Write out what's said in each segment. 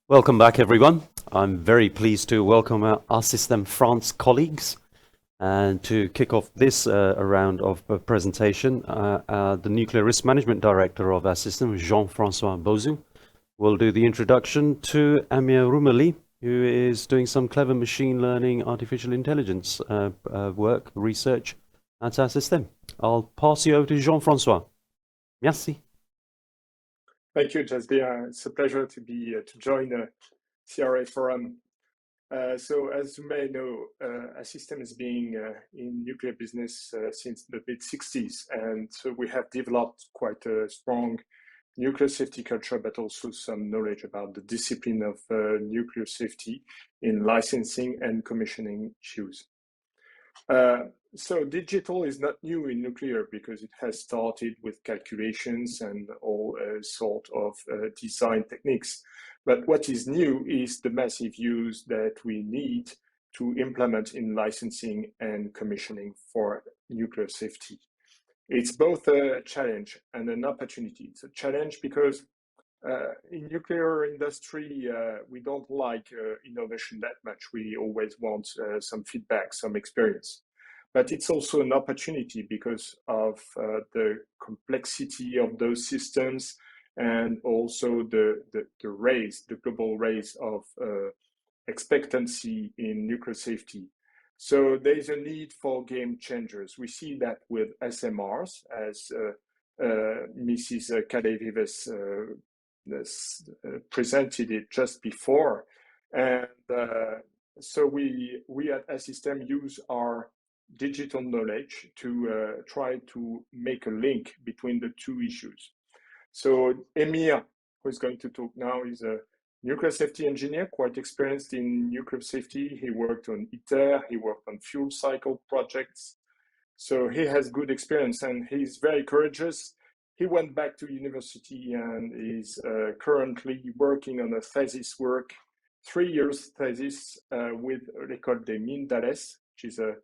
Welcome back, everyone. I'm very pleased to welcome our System France colleagues and to kick off this round of presentation. The Nuclear Risk Management Director of our system, Jean-Francois Bossu, will do the introduction to Emir Roumili, who is doing some clever machine learning, artificial intelligence work, research at our system. I'll pass you over to Jean-Francois. Merci. Thank you, Jasbir. It's a pleasure to join the CRA Forum. So, as you may know, our system has been in nuclear business since the mid-60s, and so we have developed quite a strong nuclear safety culture, but also some knowledge about the discipline of nuclear safety in licensing and commissioning issues. So digital is not new in nuclear because it has started with calculations and all sort of design techniques. But what is new is the massive use that we need to implement in licensing and commissioning for nuclear safety. It's both a challenge and an opportunity. It's a challenge because in nuclear industry, we don't like innovation that much. We always want some feedback, some experience. But it's also an opportunity because of the complexity of those systems and also the global raise of expectancy in nuclear safety. So there's a need for game changers. We see that with SMRs, as Mrs. Calais-Vives presented it just before. And so we at Assystem use our digital knowledge to try to make a link between the two issues. So Emir, who is going to talk now, is a nuclear safety engineer, quite experienced in nuclear safety. He worked on ITER, he worked on fuel cycle projects. So he has good experience and he's very courageous. He went back to university and is currently working on a thesis work, 3 years thesis with l'École des Mines d'Alès, which is a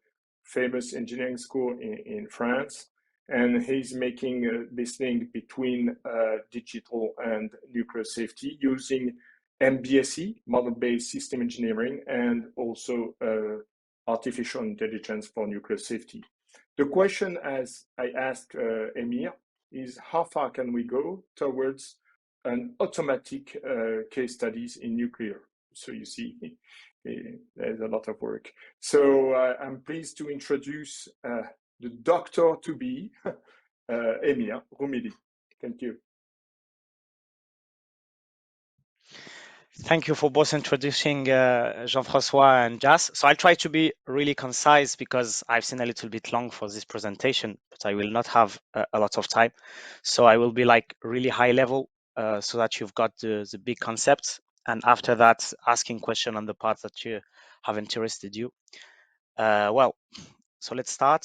famous engineering school in France. And he's making this link between digital and nuclear safety using MBSE, model-based system engineering, and also artificial intelligence for nuclear safety. The question, as I asked Emir, is how far can we go towards an automatic case studies in nuclear? So you see, there's a lot of work. So I'm pleased to introduce the doctor-to-be, Emir Roumili. Thank you. Thank you for both introducing Jean-Francois and Jas. So I'll try to be really concise because I've seen a little bit long for this presentation, but I will not have a lot of time. So I will be like really high level so that you've got the big concepts. And after that, asking question on the parts that you have interested you. Well, so let's start.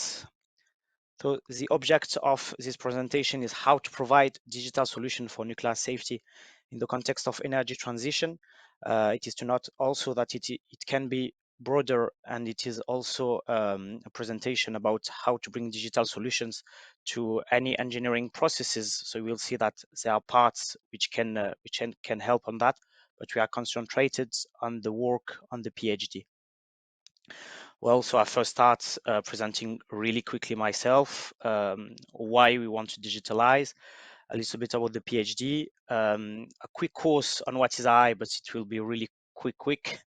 So the object of this presentation is how to provide digital solution for nuclear safety in the context of energy transition. It is to note also that it can be broader, and it is also a presentation about how to bring digital solutions to any engineering processes. So we'll see that there are parts which can help on that, but we are concentrated on the work on the PhD. Well, so I first start presenting really quickly myself, why we want to digitalize, a little bit about the PhD, a quick course on what is AI, but it will be really quick.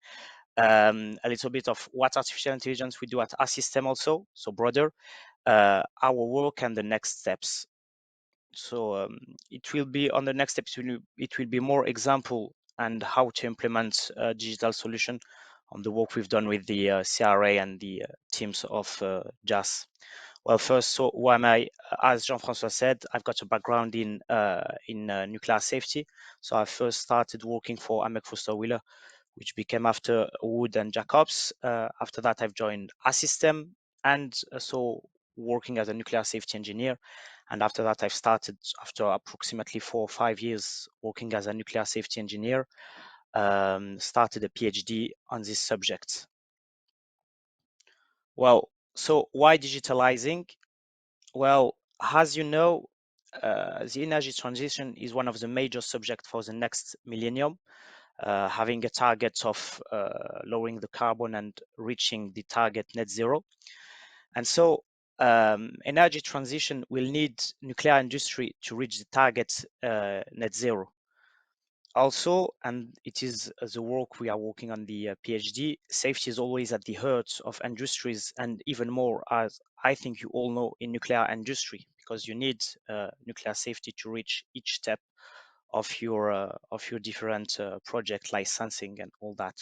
A little bit of what artificial intelligence we do at Assystem also, so broader, our work and the next steps. So it will be on the next steps, it will be more example and how to implement a digital solution on the work we've done with the CRA and the teams of JAS. Well, first, so who am I? As Jean-Francois said, I've got a background in nuclear safety. So I first started working for Amir Wheeler, which became after Wood and Jacobs. After that, I've joined Assystem, and so working as a nuclear safety engineer. And after that, I've started, after approximately 4 or 5 years working as a nuclear safety engineer, started a PhD on this subject. Well, so why digitalizing? Well, as you know, the energy transition is one of the major subjects for the next millennium. having a target of lowering the carbon and reaching the target net zero. And so energy transition will need nuclear industry to reach the target net zero. Also, and it is the work we are working on the PhD, safety is always at the heart of industries, and even more, as I think you all know, in nuclear industry, because you need nuclear safety to reach each step of your different project licensing and all that.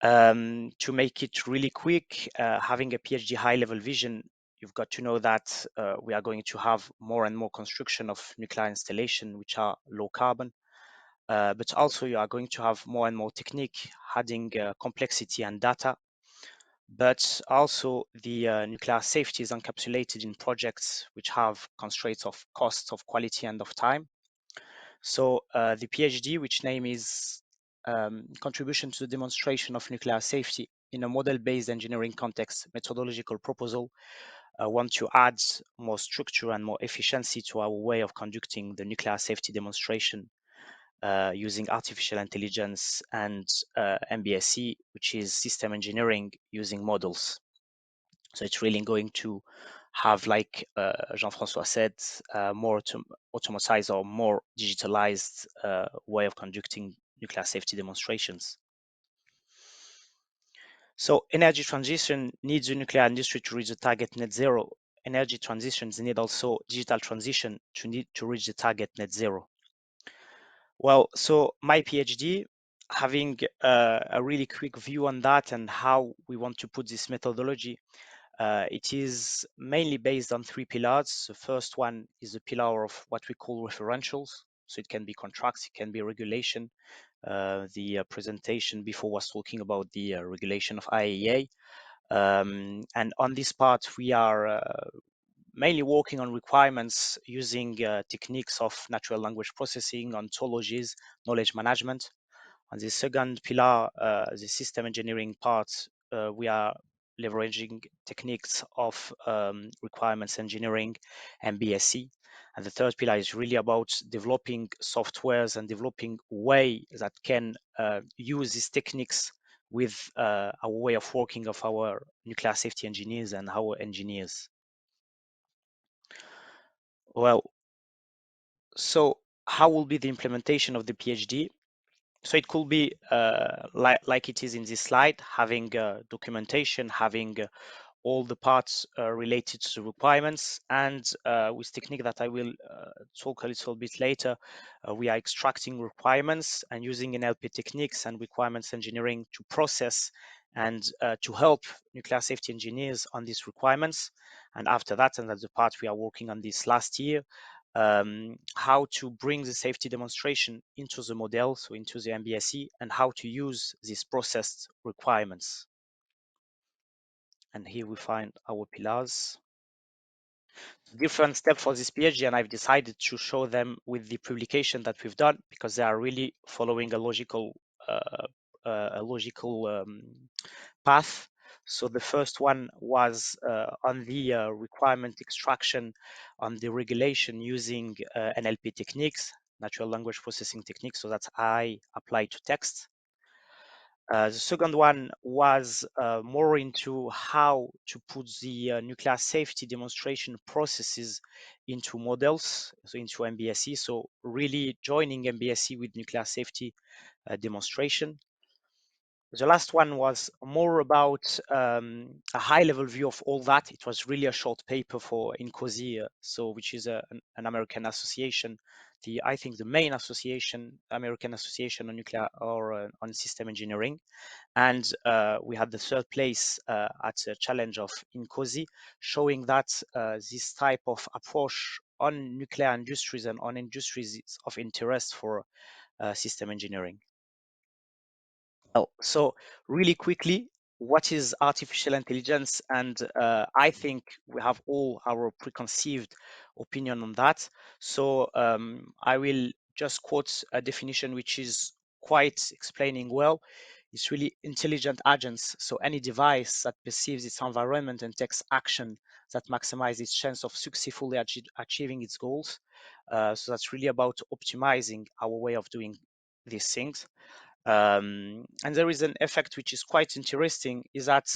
To make it really quick, having a PhD high-level vision, you've got to know that we are going to have more and more construction of nuclear installation which are low carbon. But also you are going to have more and more technique adding complexity and data. But also the nuclear safety is encapsulated in projects which have constraints of cost, of quality, and of time. So the PhD, which name is Contribution to the Demonstration of Nuclear Safety in a Model-Based Engineering Context Methodological Proposal, want to add more structure and more efficiency to our way of conducting the nuclear safety demonstration using artificial intelligence and MBSE, which is system engineering using models. So it's really going to have, like Jean-Francois said, more automatized or more digitalized way of conducting nuclear safety demonstrations. So energy transition needs the nuclear industry to reach the target net zero. Energy transitions need also digital transition to reach the target net zero. Well, so my PhD, having a really quick view on that and how we want to put this methodology, it is mainly based on 3 pillars. The first one is the pillar of what we call referentials. So it can be contracts, it can be regulation. The presentation before was talking about the regulation of IAEA. And on this part, we are mainly working on requirements using techniques of natural language processing, ontologies, knowledge management. On the second pillar, the system engineering part, we are leveraging techniques of requirements engineering, MBSE. And the third pillar is really about developing softwares and developing way that can use these techniques with our way of working of our nuclear safety engineers and our engineers. Well, so how will be the implementation of the PhD? So it could be like it is in this slide, having documentation, having all the parts related to the requirements, and with technique that I will talk a little bit later, we are extracting requirements and using NLP techniques and requirements engineering to process and to help nuclear safety engineers on these requirements. And after that, and that's the part we are working on this last year, how to bring the safety demonstration into the model, so into the MBSE, and how to use these processed requirements. And here we find our pillars. Different steps for this PhD, and I've decided to show them with the publication that we've done because they are really following a logical path. So the first one was on the requirement extraction on the regulation using NLP techniques, natural language processing techniques, so that's I apply to text. The second one was more into how to put the nuclear safety demonstration processes into models, so into MBSE, so really joining MBSE with nuclear safety demonstration. The last one was more about a high-level view of all that. It was really a short paper for INCOSI, so which is an American association. I think the main association, American Association on Nuclear or on System Engineering, and we had the third place at a challenge of INCOSI, showing that this type of approach on nuclear industries and on industries is of interest for system engineering. Well, so really quickly, what is artificial intelligence? And I think we have all our preconceived opinion on that. So I will just quote a definition which is quite explaining well. It's really intelligent agents. So any device that perceives its environment and takes action that maximizes its chance of successfully achieving its goals. So that's really about optimizing our way of doing these things. And there is an effect which is quite interesting, is that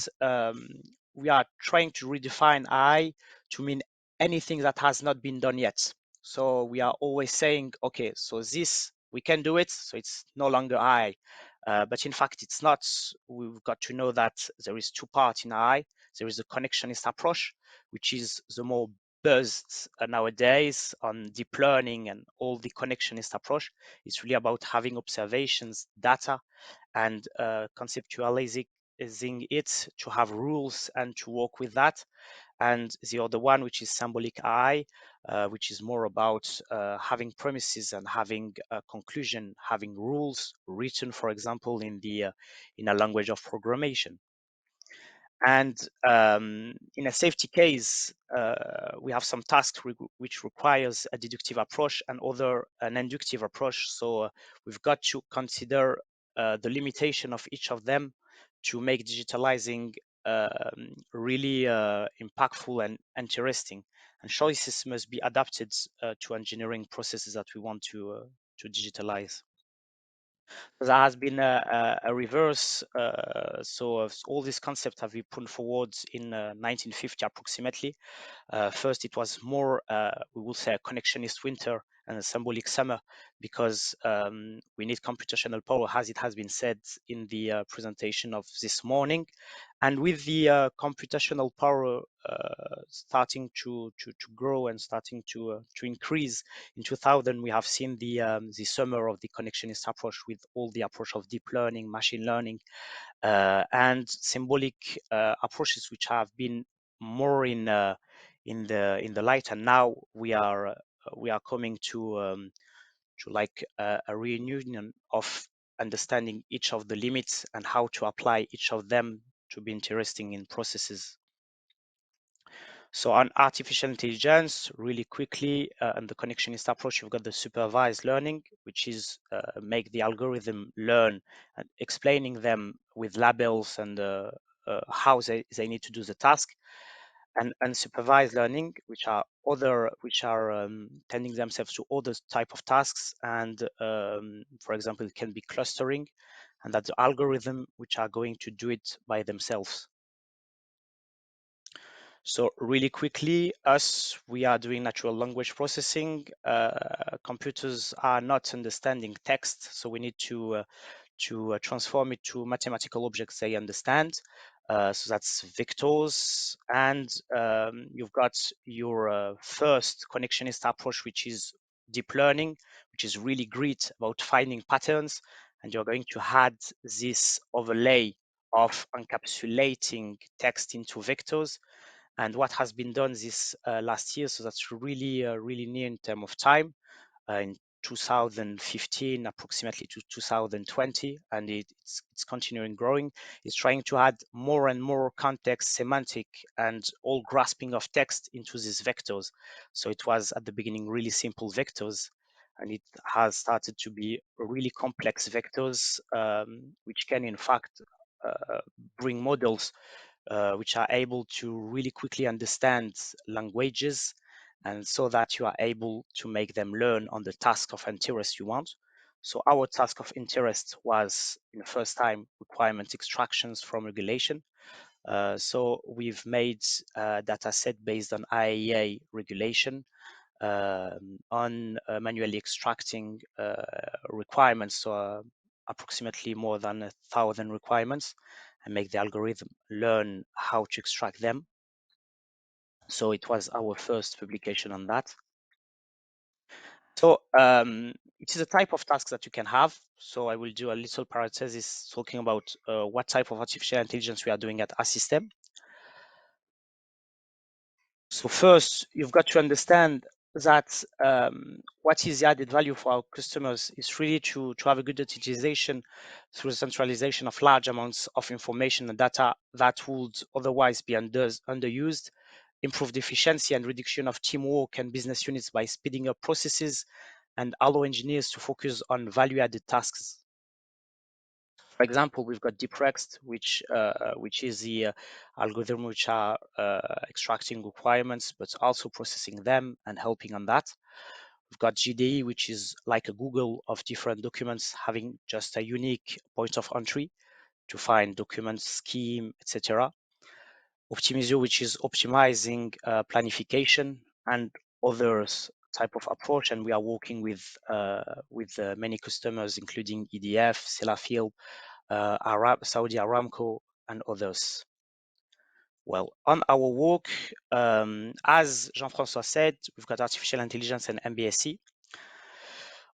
we are trying to redefine AI to mean anything that has not been done yet. So we are always saying, okay, so this, we can do it, so it's no longer AI. But in fact, it's not. We've got to know that there is two parts in AI. There is a connectionist approach, which is the more buzzed nowadays on deep learning and all the connectionist approach. It's really about having observations, data, and conceptualizing it to have rules and to work with that. And the other one, which is symbolic AI, which is more about having premises and having a conclusion, having rules written, for example, in a language of programmation. And in a safety case, we have some tasks which requires a deductive approach and other an inductive approach. So we've got to consider the limitation of each of them to make digitalizing really impactful and interesting. And choices must be adapted to engineering processes that we want to digitalize. There has been a reverse. So all these concepts have been put forward in 1950 approximately. First, it was more, we will say, a connectionist winter and a symbolic summer, because we need computational power, as it has been said in the presentation of this morning. And with the computational power starting to grow and starting to increase, in 2000 we have seen the summer of the connectionist approach, with all the approach of deep learning, machine learning, and symbolic approaches, which have been more in the light. And now we are coming to like a reunion of understanding each of the limits and how to apply each of them to be interesting in processes. So on artificial intelligence, really quickly, and the connectionist approach, you've got the supervised learning, which is make the algorithm learn and explaining them with labels and how they need to do the task. And unsupervised learning, which are tending themselves to other type of tasks. And for example, it can be clustering, and that's the algorithm which are going to do it by themselves. So really quickly, we are doing natural language processing. Computers are not understanding text, so we need to transform it to mathematical objects they understand. So that's vectors. And you've got your first connectionist approach, which is deep learning, which is really great about finding patterns. And you're going to add this overlay of encapsulating text into vectors. And what has been done this last year, so that's really near in terms of time, in 2015 approximately to 2020, and it's continuing growing. It's trying to add more and more context, semantic, and all grasping of text into these vectors. So it was at the beginning really simple vectors, and it has started to be really complex vectors, which can in fact bring models which are able to really quickly understand languages, and so that you are able to make them learn on the task of interest you want. So our task of interest was, in the first time, requirement extractions from regulation. So we've made a data set based on IAEA regulation on manually extracting requirements, so approximately more than 1,000 requirements, and make the algorithm learn how to extract them. So it was our first publication on that. So it is a type of task that you can have. So I will do a little parenthesis talking about what type of artificial intelligence we are doing at Assystem. So first, you've got to understand that what is the added value for our customers is really to have a good utilization through the centralization of large amounts of information and data that would otherwise be underused, improved efficiency and reduction of teamwork and business units by speeding up processes, and allow engineers to focus on value-added tasks. For example, we've got DeepRex, which is the algorithm which are extracting requirements, but also processing them and helping on that. We've got GDE, which is like a Google of different documents having just a unique point of entry to find documents, scheme, etc. Optimisio, which is optimizing planification and others type of approach, and we are working with many customers, including EDF, Sellafield, Saudi Aramco, and others. Well, on our work, as Jean-Francois said, we've got artificial intelligence and MBSE.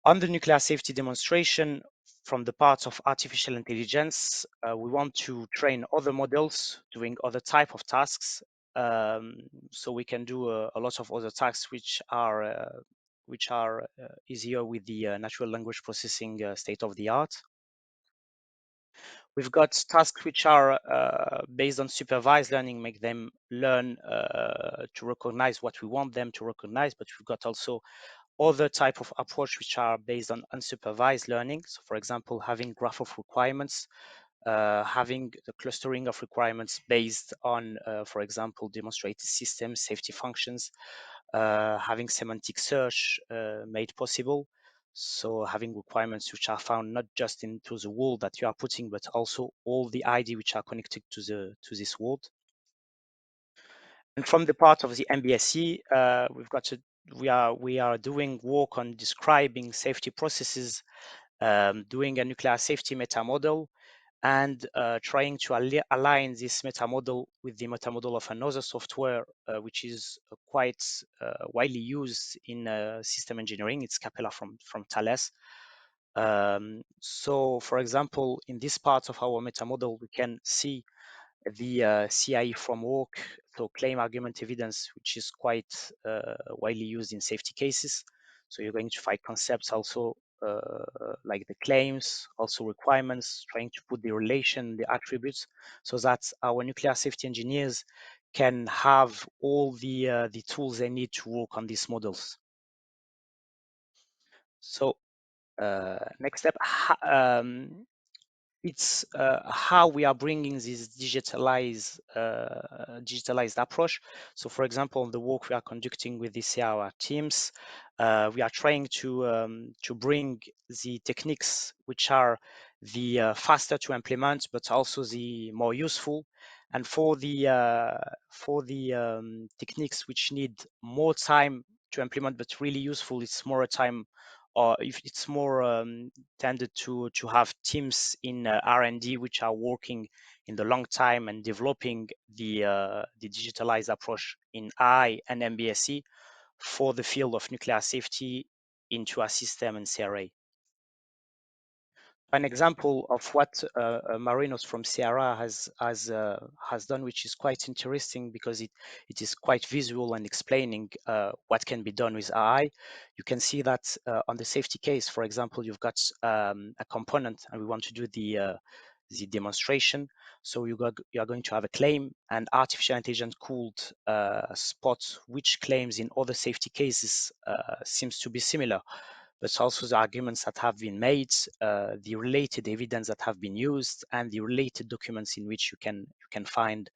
On the nuclear safety demonstration, from the part of artificial intelligence, we want to train other models doing other type of tasks. So we can do a lot of other tasks which are easier with the natural language processing state of the art. We've got tasks which are based on supervised learning, make them learn to recognize what we want them to recognize, but we've got also other type of approach which are based on unsupervised learning. So for example, having graph of requirements, having the clustering of requirements based on, for example, demonstrated systems, safety functions, having semantic search made possible. So having requirements which are found not just into the world that you are putting, but also all the ID which are connected to this world. And from the part of the MBSE, we are doing work on describing safety processes, doing a nuclear safety meta model, and trying to align this meta model with the meta model of another software, which is quite widely used in system engineering. It's Capella from Thales. So, for example, in this part of our meta model, we can see the CIE framework, so claim argument evidence, which is quite widely used in safety cases. So you're going to find concepts also like the claims, also requirements, trying to put the relation, the attributes, so that our nuclear safety engineers can have all the tools they need to work on these models. So next step, it's how we are bringing this digitalized approach. So for example, the work we are conducting with the CRA teams, we are trying to bring the techniques which are the faster to implement, but also the more useful. And for the techniques which need more time to implement, but really useful, it's more time, or if it's more tended to have teams in R&D which are working in the long time and developing the digitalized approach in I and MBSE for the field of nuclear safety into a system and CRA. An example of what Marinos from CRA has done, which is quite interesting because it is quite visual and explaining what can be done with AI. You can see that on the safety case, for example, you've got a component and we want to do the demonstration. So you are going to have a claim, and artificial intelligence could spot which claims in other safety cases seems to be similar, but also the arguments that have been made, the related evidence that have been used, and the related documents in which you can find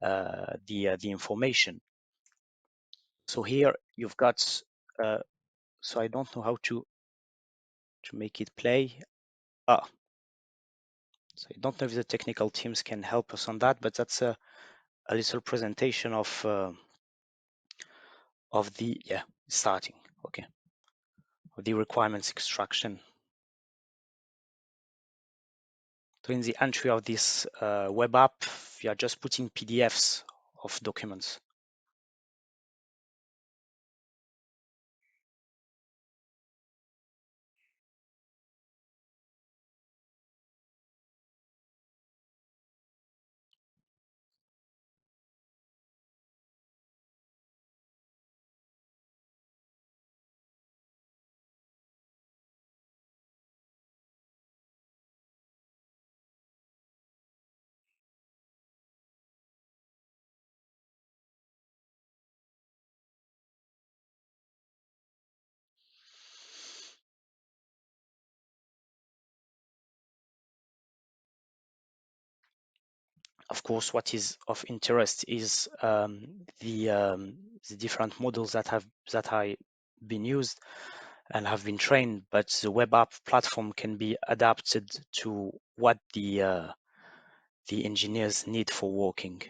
the information. So here you've got. So I don't know how to make it play. So I don't know if the technical teams can help us on that, but that's a little presentation of the starting. Okay, of the requirements extraction. So in the entry of this web app, we are just putting PDFs of documents. Of course, what is of interest is the different models that I been used and have been trained, but the web app platform can be adapted to what the engineers need for working.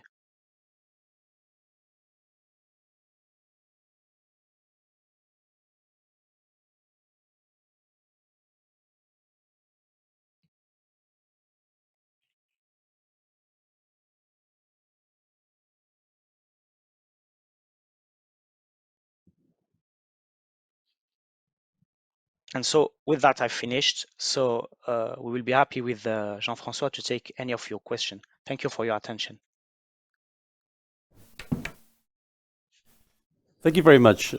And so with that, I finished. So we will be happy with Jean-Francois to take any of your questions. Thank you for your attention. Thank you very much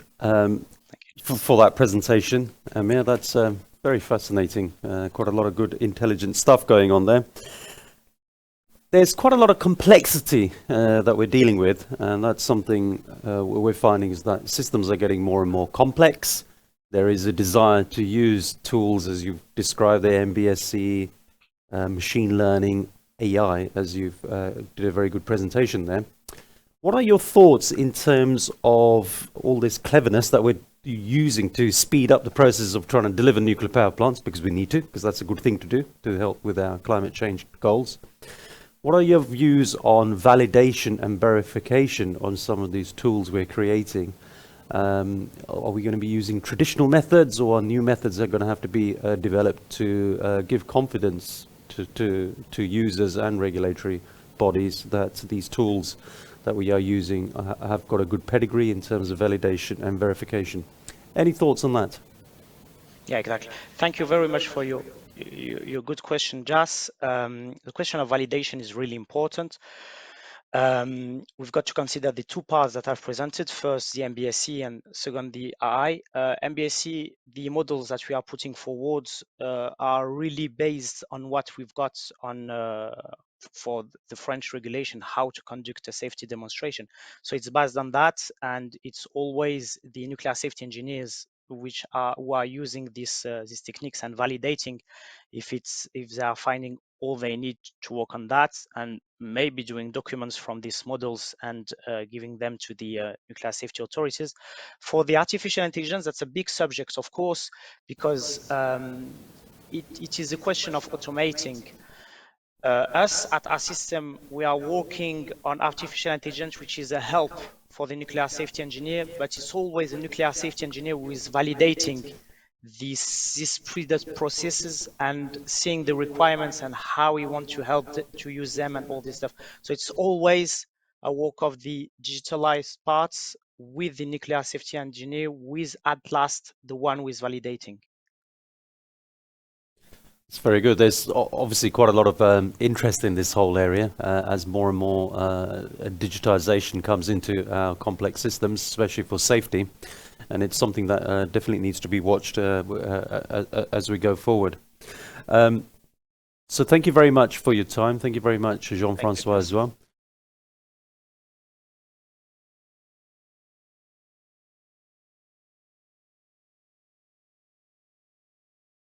for that presentation, Amir. That's very fascinating. Quite a lot of good, intelligent stuff going on there. There's quite a lot of complexity that we're dealing with, and that's something we're finding is that systems are getting more and more complex. There is a desire to use tools, as you've described, the MBSE, machine learning, AI, as you've did a very good presentation there. What are your thoughts in terms of all this cleverness that we're using to speed up the process of trying to deliver nuclear power plants, because we need to, because that's a good thing to do to help with our climate change goals? What are your views on validation and verification on some of these tools we're creating? Are we going to be using traditional methods, or are new methods that are going to have to be developed to give confidence to users and regulatory bodies that these tools that we are using have got a good pedigree in terms of validation and verification? Any thoughts on that? Yeah, exactly. Thank you very much for your good question, Jas. The question of validation is really important. We've got to consider the two parts that I've presented. First, the MBSE, and second, the AI. MBSE, the models that we are putting forward are really based on what we've got on for the French regulation, how to conduct a safety demonstration. So it's based on that, and it's always the nuclear safety engineers who are using these techniques and validating if they are finding all they need to work on that, and maybe doing documents from these models and giving them to the nuclear safety authorities. For the artificial intelligence, that's a big subject, of course, because it is a question of automating. Us at our system, we are working on artificial intelligence, which is a help for the nuclear safety engineer, but it's always the nuclear safety engineer who is validating these processes and seeing the requirements and how we want to help to use them and all this stuff. So it's always a work of the digitalized parts with the nuclear safety engineer, with at last the one who is validating. It's very good. There's obviously quite a lot of interest in this whole area as more and more digitization comes into our complex systems, especially for safety. And it's something that definitely needs to be watched as we go forward. So thank you very much for your time. Thank you very much, Jean-Francois, as well.